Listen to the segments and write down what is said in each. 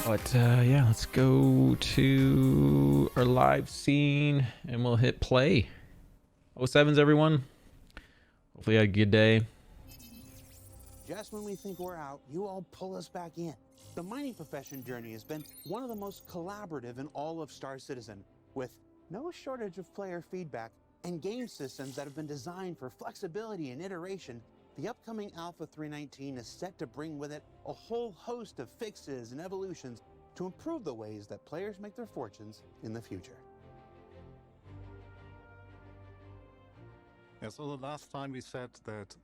But yeah, let's go to our live scene and we'll hit play. 07s, everyone. Hopefully you had a good day. Just when we think we're out, you all pull us back in. The mining profession journey has been one of the most collaborative in all of Star Citizen, with no shortage of player feedback and game systems that have been designed for flexibility and iteration. The upcoming Alpha 319 is set to bring with it a whole host of fixes and evolutions to improve the ways that players make their fortunes in the future. Yeah, so the last time we said that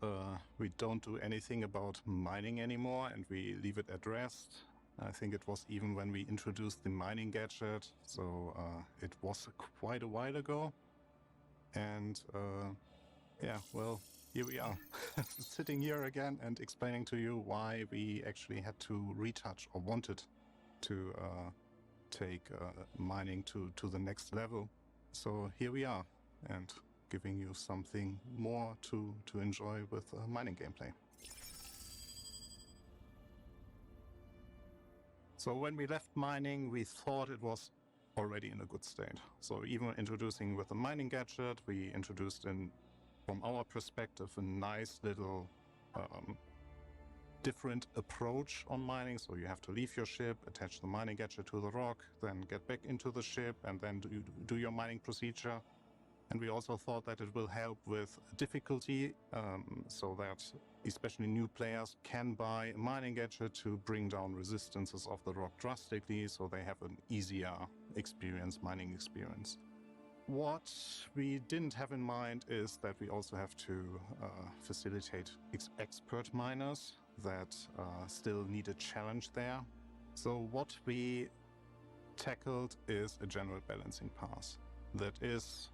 we don't do anything about mining anymore and we leave it at rest. I think it was even when we introduced the mining gadget, so it was quite a while ago. And yeah, well, here we are, sitting here again and explaining to you why we actually had to retouch or wanted to take mining to the next level. So here we are, and giving you something more to enjoy with mining gameplay. So when we left mining, we thought it was already in a good state. So even introducing with the mining gadget, we introduced from our perspective, a nice little different approach on mining. So you have to leave your ship, attach the mining gadget to the rock, then get back into the ship, and then do your mining procedure. And we also thought that it will help with difficulty, so that especially new players can buy a mining gadget to bring down resistances of the rock drastically, so they have an easier mining experience. What we didn't have in mind is that we also have to facilitate expert miners that still need a challenge there. So what we tackled is a general balancing pass. That is,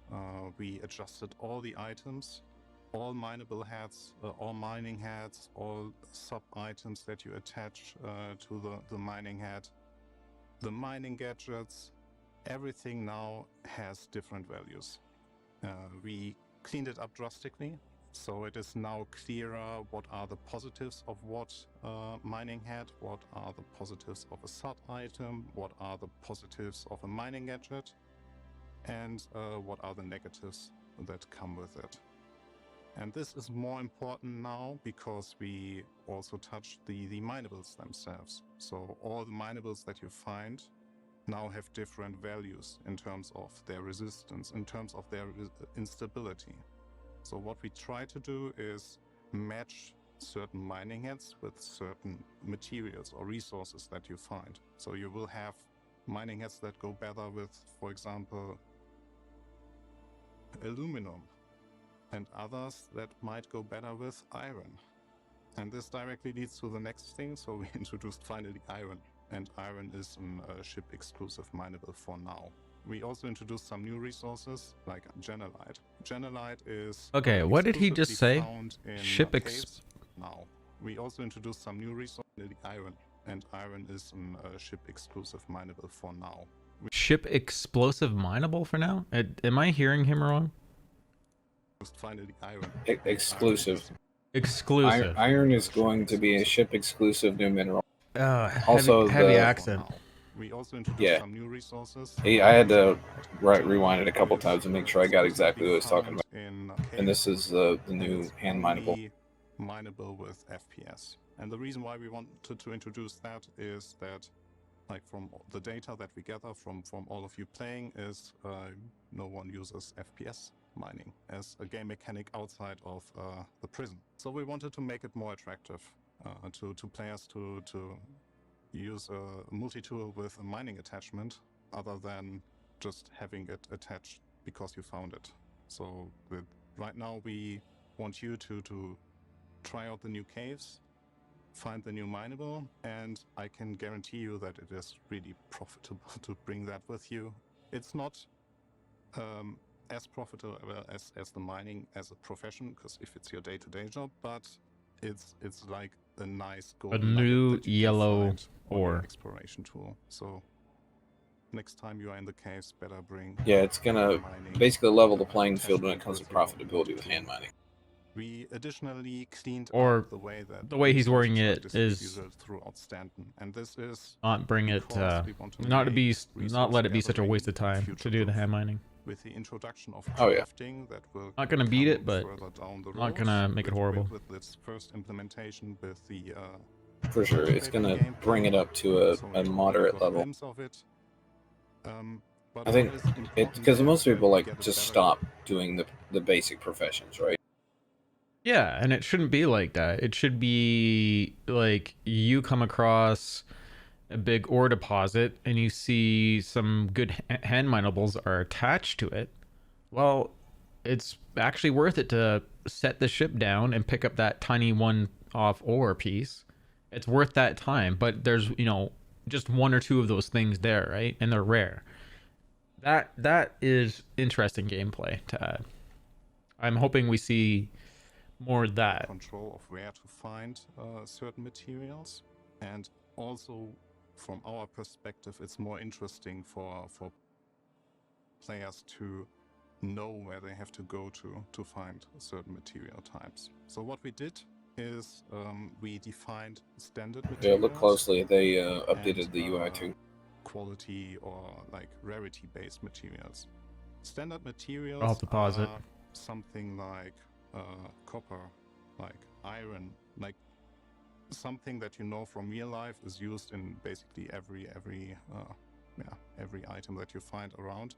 we adjusted all the items, all mineable heads, all mining heads, all sub-items that you attach to the mining head, the mining gadgets. Everything now has different values. We cleaned it up drastically, so it is now clearer what are the positives of what mining head, what are the positives of a sub-item, what are the positives of a mining gadget, and what are the negatives that come with it. And this is more important now because we also touch the minables themselves. So all the minables that you find now have different values in terms of their resistance, in terms of their instability. So what we try to do is match certain mining heads with certain materials or resources that you find. So you will have mining heads that go better with, for example, aluminum, and others that might go better with iron. And this directly leads to the next thing. So we introduced finally iron, and iron is a ship exclusive mineable for now. We also introduced some new resources like Genelite. Genelite is okay, what did he just say? Ship now. We also introduced some new resources, iron, and iron is a ship exclusive mineable for now. Ship explosive mineable for now? Am I hearing him wrong? Finally, iron. Exclusive. Exclusive. Iron is going to be a ship exclusive new mineral. Also, heavy accent. We also introduced some new resources. I had to rewind it a couple times to make sure I got exactly what I was talking about. And this is the new hand mineable. Mineable with FPS. And the reason why we wanted to introduce that is that, like, from the data that we gather from all of you playing, is no one uses FPS mining as a game mechanic outside of the prison. So we wanted to make it more attractive to players to use a multi-tool with a mining attachment other than just having it attached because you found it. So right now we want you to try out the new caves, find the new mineable, and I can guarantee you that it is really profitable to bring that with you. It's not as profitable as the mining as a profession, because if it's your day-to-day job, but it's like a nice gold new yellow ore exploration tool. So next time you are in the caves, better bring. Yeah, it's gonna basically level the playing field when it comes to profitability with hand mining. We additionally cleaned Or up the way that the way he's wording resources are it is distributed throughout Stanton, and this is not bring it because we want to not to be make not let it be resource such a waste of gathering time to do the future-proof. hand mining. With the introduction of Oh, yeah. crafting that will Not gonna beat come it, but further down the not road gonna make it horrible. with its first implementation with the For sure, it's gonna bring it up to a moderate level. But I think what is it important because there most is that people we like get a just better- stop doing the basic professions, right? Yeah, and it shouldn't be like that. It should be like you come across a big ore deposit and you see some good hand minables are attached to it. Well, it's actually worth it to set the ship down and pick up that tiny one-off ore piece. It's worth that time, but there's, you know, just one or two of those things there, right? And they're rare. That is interesting gameplay to add. I'm hoping we see more of that. Control of where to find certain materials, and also from our perspective, it's more interesting for players to know where they have to go to find certain material types. So what we did is we defined standard Yeah, materials. look closely. They updated and, the UI too. Quality or like rarity-based materials. Standard materials I'll deposit. are something like copper, like iron, like something that you know from real life is used in basically every item that you find around.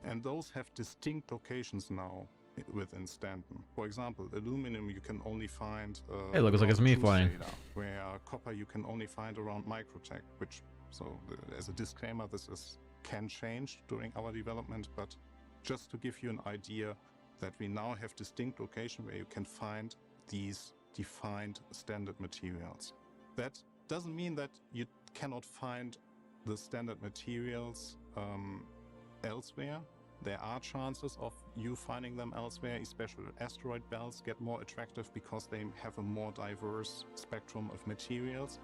And those have distinct locations now within Stanton. For example, aluminum you can only find Hey, looks like it's around me Truth flying. Data, where copper you can only find around Microtech, which, so as a disclaimer, this can change during our development, but just to give you an idea that we now have distinct location where you can find these defined standard materials. That doesn't mean that you cannot find the standard materials elsewhere. There are chances of you finding them elsewhere, especially asteroid belts get more attractive because they have a more diverse spectrum of materials.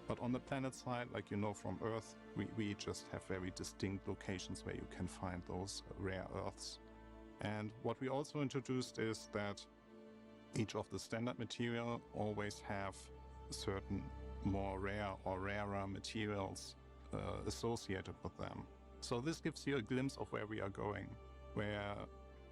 But on the planet side, like you know from Earth, we just have very distinct locations where you can find those rare earths. And what we also introduced is that each of the standard material always have certain more rare or rarer materials associated with them. So this gives you a glimpse of where we are going, where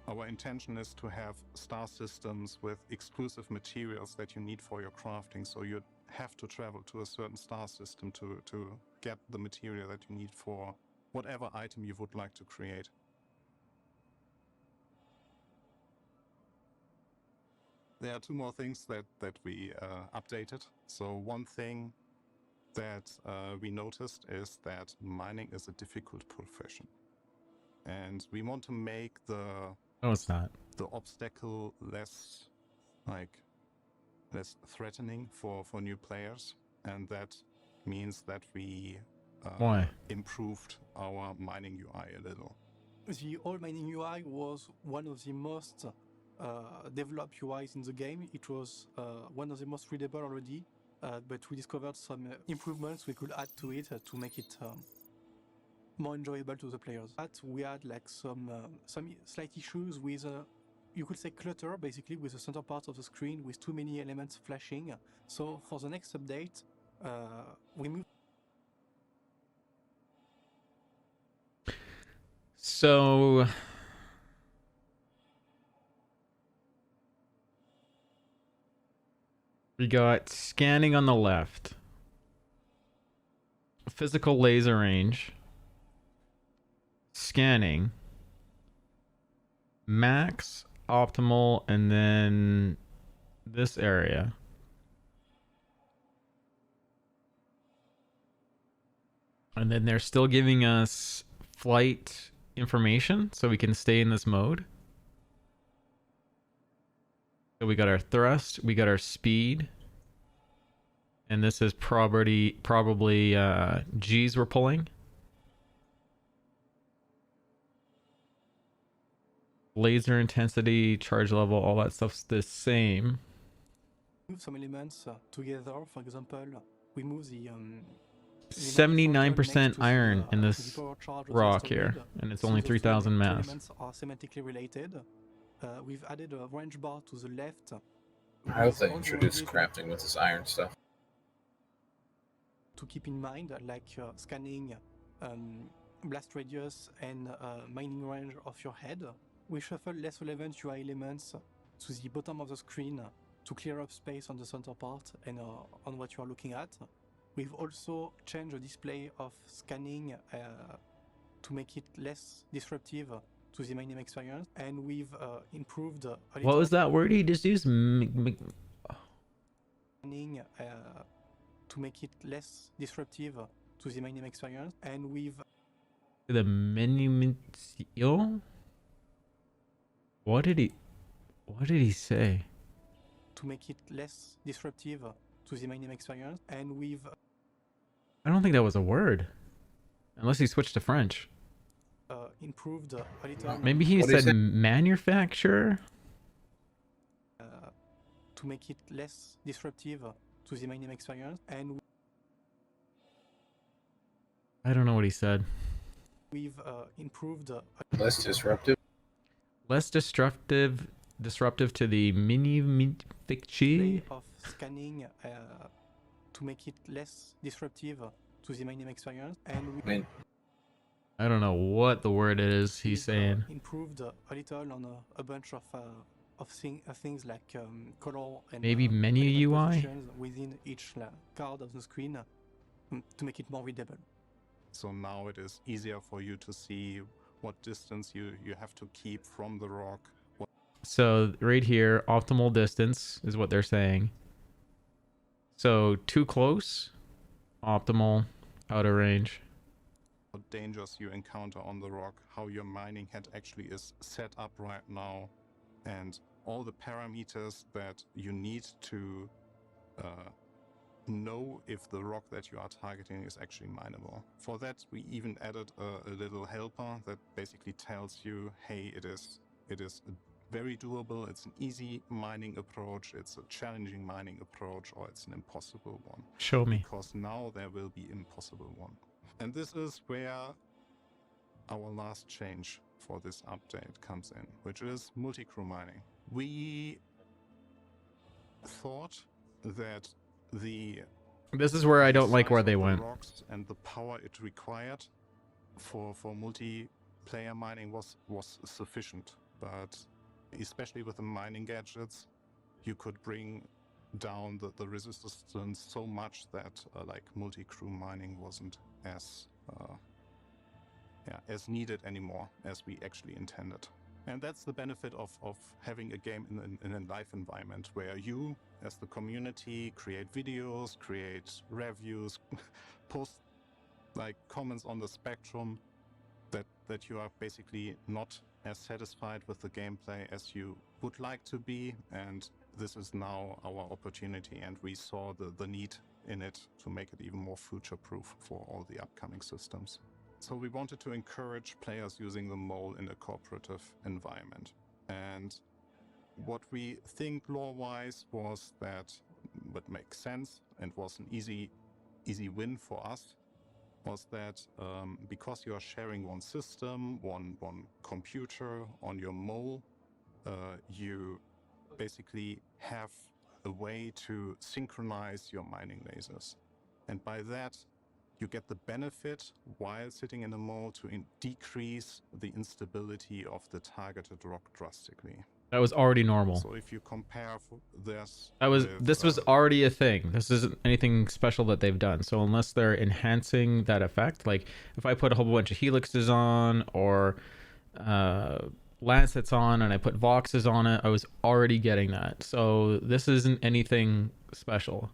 our intention is to have star systems with exclusive materials that you need for your crafting. So you have to travel to a certain star system to get the material that you need for whatever item you would like to create. There are two more things that we updated. So one thing that we noticed is that mining is a difficult profession. And we want to make the No, it's not. the obstacle less threatening for new players, and that means that we Why? improved our mining UI a little. The old mining UI was one of the most developed UIs in the game. It was one of the most readable already, but we discovered some improvements we could add to it to make it more enjoyable to the players. But we had like some slight issues with you could say clutter, basically, with the center part of the screen with too many elements flashing. So for the next update, we moved. So we got scanning on the left, physical laser range, scanning, max, optimal, and then this area. And then they're still giving us flight information so we can stay in this mode. So we got our thrust, we got our speed, and this is probably G's we're pulling. Laser intensity, charge level, all that stuff's the same. Move some elements together. For example, we move the 79% iron in this power charge of the rock asteroid. here, and it's So only the 3,000 two mass. elements are semantically related, we've added a range bar to the left. I hope with they all the introduce ranges crafting with this iron stuff. to keep in mind, like scanning, blast radius, and mining range of your head. We shuffle less relevant UI elements to the bottom of the screen to clear up space on the center part and on what you are looking at. We've also changed the display of scanning to make it less disruptive to the mining experience, and we've improved a little. What was that word he just used? Scanning to make it less disruptive to the mining experience, and we've The menu. What did he say? to make it less disruptive to the mining experience, and we've I don't think that was a word, unless he switched to French. improved a little. Maybe he What did he said say? manufacturer. To make it less disruptive to the mining experience, and I don't know what he said. we've improved Less disruptive. Less disruptive to the mini display of scanning to make it less disruptive to the mining experience, and I mean, I don't know what the word is he's saying. improved a little on a bunch of things like color and Maybe menu element UI? positions within each card of the screen to make it more readable. So now it is easier for you to see what distance you have to keep from the rock. So right here, optimal distance is what they're saying. So too close, optimal, out of range. What dangers you encounter on the rock, how your mining head actually is set up right now, and all the parameters that you need to know if the rock that you are targeting is actually mineable. For that, we even added a little helper that basically tells you, hey, it is very doable, it's an easy mining approach, it's a challenging mining approach, or it's an impossible one. Show me. Because now there will be impossible one. And this is where our last change for this update comes in, which is multi-crew mining. We thought that This is where I don't like size where of they the went. rocks and the power it required for multiplayer mining was sufficient, but especially with the mining gadgets, you could bring down the resistance so much that like multi-crew mining wasn't as needed anymore as we actually intended. And that's the benefit of having a game in a live environment where you, as the community, create videos, create reviews, post like comments on the spectrum that you are basically not as satisfied with the gameplay as you would like to be. And this is now our opportunity, and we saw the need in it to make it even more future-proof for all the upcoming systems. So we wanted to encourage players using the mole in a cooperative environment. And what we think lore-wise was that what makes sense and was an easy win for us was that because you are sharing one system, one computer on your mole, you basically have a way to synchronize your mining lasers. And by that, you get the benefit while sitting in a mole to decrease the instability of the targeted rock drastically. That was already normal. So if you compare this, This was already a thing. This isn't anything special that they've done. So unless they're enhancing that effect, like if I put a whole bunch of helixes on or lancets on and I put voxes on it, I was already getting that. So this isn't anything special.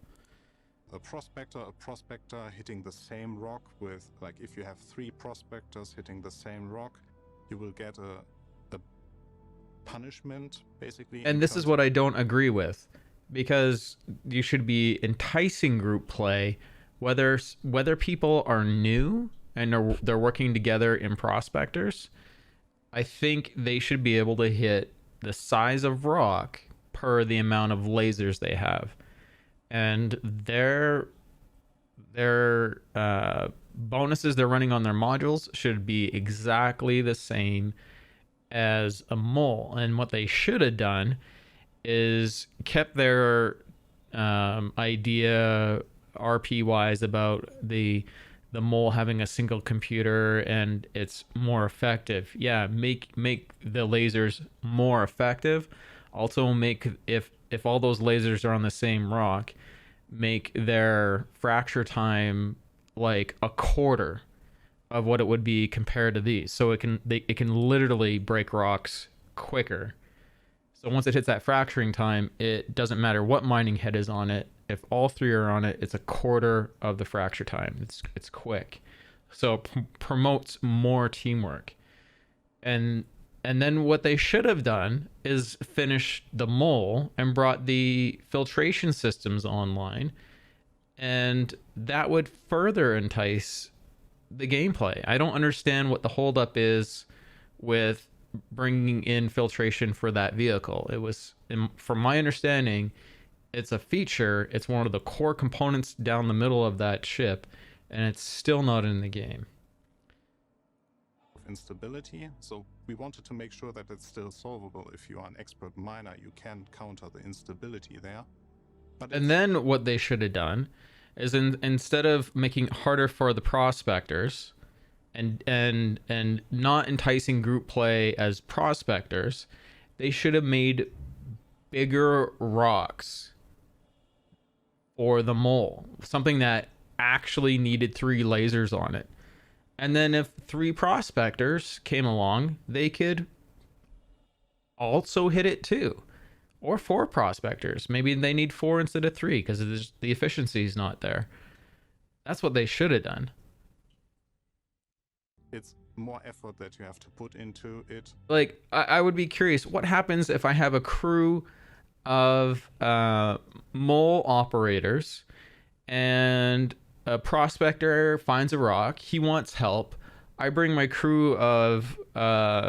A prospector hitting the same rock with, like, if you have 3 prospectors hitting the same rock, you will get a punishment, basically. And this is what I don't agree with, because you should be enticing group play, whether people are new and they're working together in prospectors. I think they should be able to hit the size of rock per the amount of lasers they have, and their bonuses they're running on their modules should be exactly the same as a mole. And what they should have done is kept their idea RP wise about the mole having a single computer and it's more effective. Yeah, make the lasers more effective. Also make, if all those lasers are on the same rock, make their fracture time like a quarter of what it would be compared to these, so it can literally break rocks quicker. So once it hits that fracturing time, it doesn't matter what mining head is on it. If all three are on it, it's a quarter of the fracture time. It's quick, so it promotes more teamwork. And then what they should have done is finish the mole and brought the filtration systems online, and that would further entice the gameplay. I don't understand what the holdup is with bringing in filtration for that vehicle. It was, from my understanding, it's a feature. It's one of the core components down the middle of that ship, and it's still not in the game. Instability, so we wanted to make sure that it's still solvable. If you are an expert miner, you can counter the instability there. And then what they should have done is, instead of making it harder for the prospectors and not enticing group play as prospectors, they should have made bigger rocks for the mole, something that actually needed 3 lasers on it. And then if 3 prospectors came along, they could also hit it too. Or 4 prospectors. Maybe they need 4 instead of 3 because the efficiency is not there. That's what they should have done. It's more effort that you have to put into it. Like, I would be curious, what happens if I have a crew of mole operators and a prospector finds a rock, he wants help. I bring my crew of my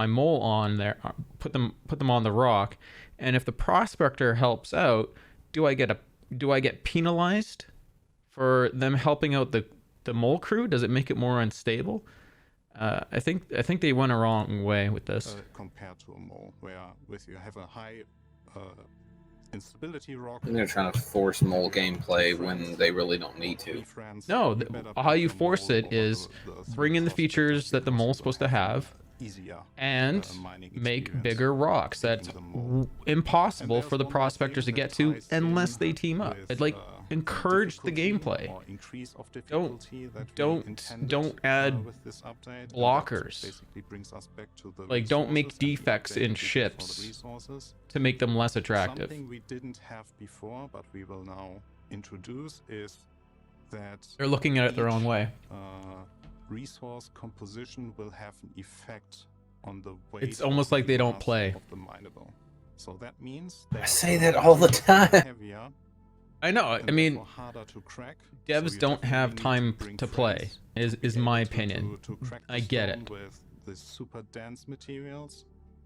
mole on there, put them on the rock, and if the prospector helps out, do I get penalized for them helping out the mole crew? Does it make it more unstable? I think they went a wrong way with this. Compared to a mole, where with you have a high instability rock. And they're trying to force mole gameplay when they really don't need to. No, how you force it is bring in the features that the mole's supposed to have and make bigger rocks that's impossible for the prospectors to get to unless they team up. It, like, encourage the gameplay. Don't add blockers. Like, don't make defects in ships to make them less attractive. Something we didn't have before, but we will now introduce, is that they're looking at it the wrong way. Resource composition will have an effect on the weight. It's almost like they don't play. Of the mineable. So that means I say that all the time. I know. I mean, devs so don't have time to play. Is my opinion. I get it. With the super dense materials,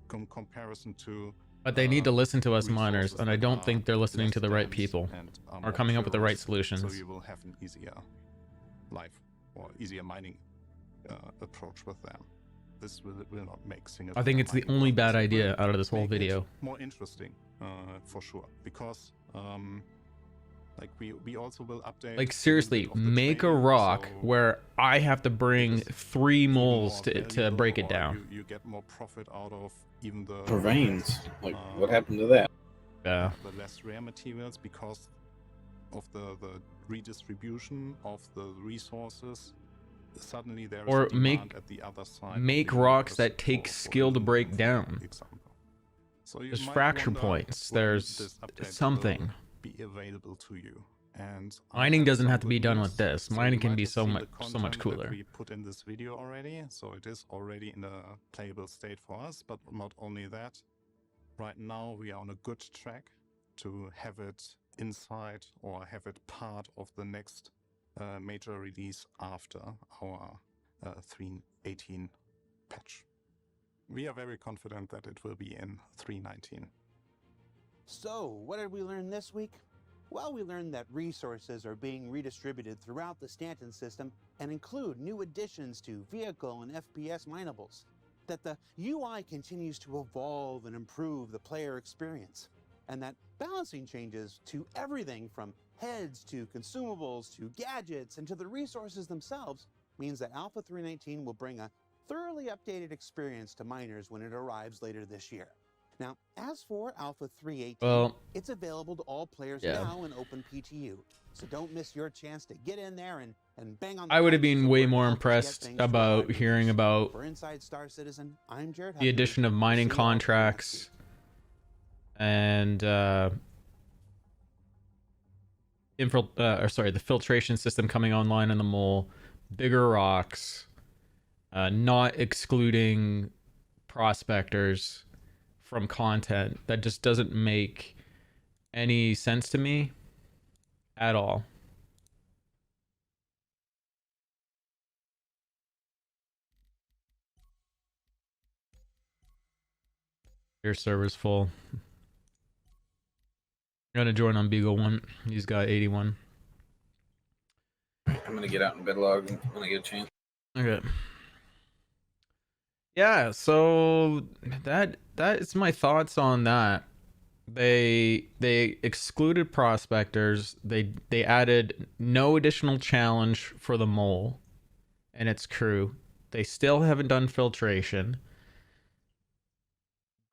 comparison to. But they need to listen to us miners, and I don't think they're listening to the right people or coming up with the right solutions. So you will have an easier life or easier mining approach with them. This will not make single. I think it's the only bad idea out of this whole video. More interesting, for sure, because like we also will update. Like, seriously, make a rock where I have to bring 3 moles to break it down. You get more profit out of even the veins. Like, what happened to that? Yeah. The less rare materials because of the redistribution of the resources. Suddenly there is a demand at the other side. Make rocks that take skill to break down. So there's fracture points. There's something. Be available to you. And mining doesn't have to be done with this. Mining can be so much cooler. We put in this video already, so it is already in a playable state for us. But not only that, right now we are on a good track to have it inside or have it part of the next major release after our 3.18 patch. We are very confident that it will be in 3.19. So, what did we learn this week? Well, we learned that resources are being redistributed throughout the Stanton system and include new additions to vehicle and FPS minables. That the UI continues to evolve and improve the player experience. And that balancing changes to everything from heads to consumables to gadgets and to the resources themselves means that Alpha 319 will bring a thoroughly updated experience to miners when it arrives later this year. Now, as for Alpha 318, Well, it's available to all players yeah. now in Open PTU, so don't miss your chance to get in there and bang on the I would have couches been of way word more help us get impressed things for about live hearing release. about For Inside Star Citizen, I'm Jared the Huckner. addition of mining See you all next contracts and the filtration system coming online in the mole, bigger rocks, not excluding prospectors from content. That just doesn't make any sense to me at all. Your server's full. I'm gonna join on Beagle 1. He's got 81. I'm gonna get out in bedlog when I get a chance. Okay. Yeah, so that is my thoughts on that. They excluded prospectors. They added no additional challenge for the mole and its crew. They still haven't done filtration.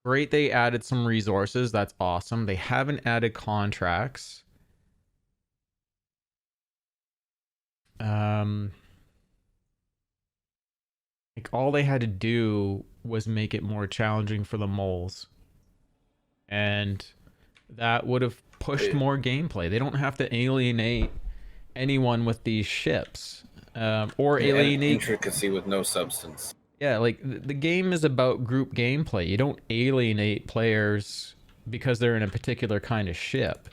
Great, they added some resources. That's awesome. They haven't added contracts. Like all they had to do was make it more challenging for the moles. And that would have pushed more gameplay. They don't have to alienate anyone with these ships. Or alienate intricacy with no substance. Yeah, like the game is about group gameplay. You don't alienate players because they're in a particular kind of ship.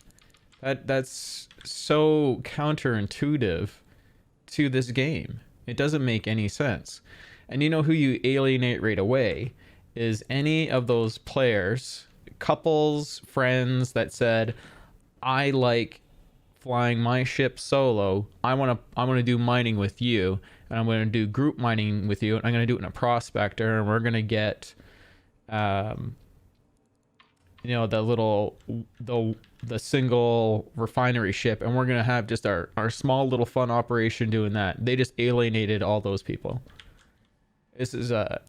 That's so counterintuitive to this game. It doesn't make any sense. And you know who you alienate right away is any of those players, couples, friends that said, I like flying my ship solo. I want to do mining with you, and I'm going to do group mining with you, and I'm going to do it in a prospector, and we're going to get you know, the single refinery ship, and we're going to have just our small little fun operation doing that. They just alienated all those people. This is a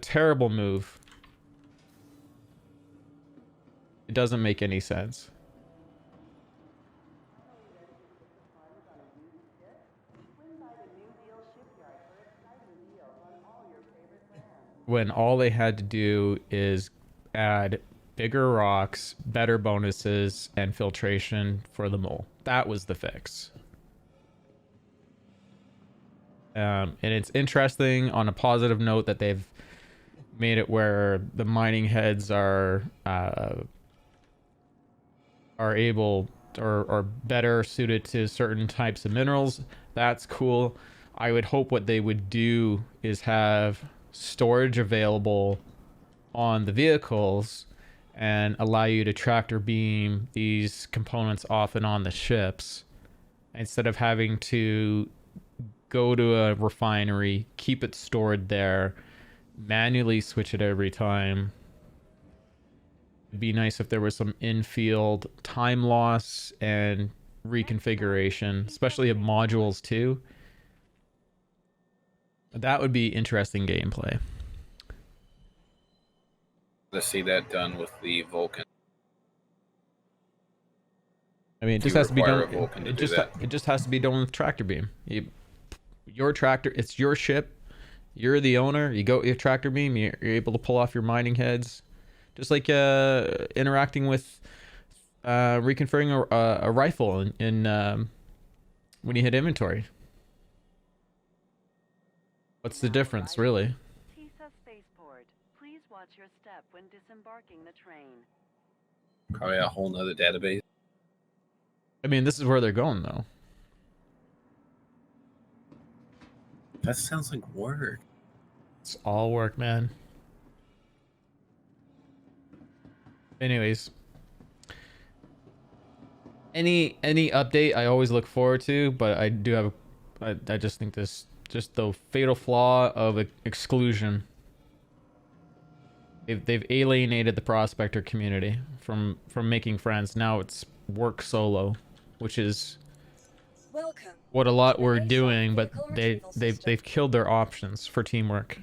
terrible move. It doesn't make any sense. When all they had to do is add bigger rocks, better bonuses, and filtration for the mole. That was the fix. And it's interesting on a positive note that they've made it where the mining heads are able or better suited to certain types of minerals. That's cool. I would hope what they would do is have storage available on the vehicles and allow you to tractor beam these components off and on the ships instead of having to go to a refinery, keep it stored there, manually switch it every time. It'd be nice if there was some in-field time loss and reconfiguration, especially of modules too. That would be interesting gameplay. To see that done with the Vulcan. I mean, it just has to be done. It just has to be done with tractor beam. Your tractor, it's your ship. You're the owner. You go your tractor beam. You're able to pull off your mining heads, just like interacting with reconfiguring a rifle in when you hit inventory. What's the difference, really? Please watch your step when disembarking the train. Probably a whole nother database. I mean, this is where they're going, though. That sounds like work. It's all work, man. Anyways. Any update I always look forward to, but I do have I just think this just the fatal flaw of exclusion. They've alienated the prospector community from making friends. Now it's work solo, which is what a lot were doing, but they've killed their options for teamwork.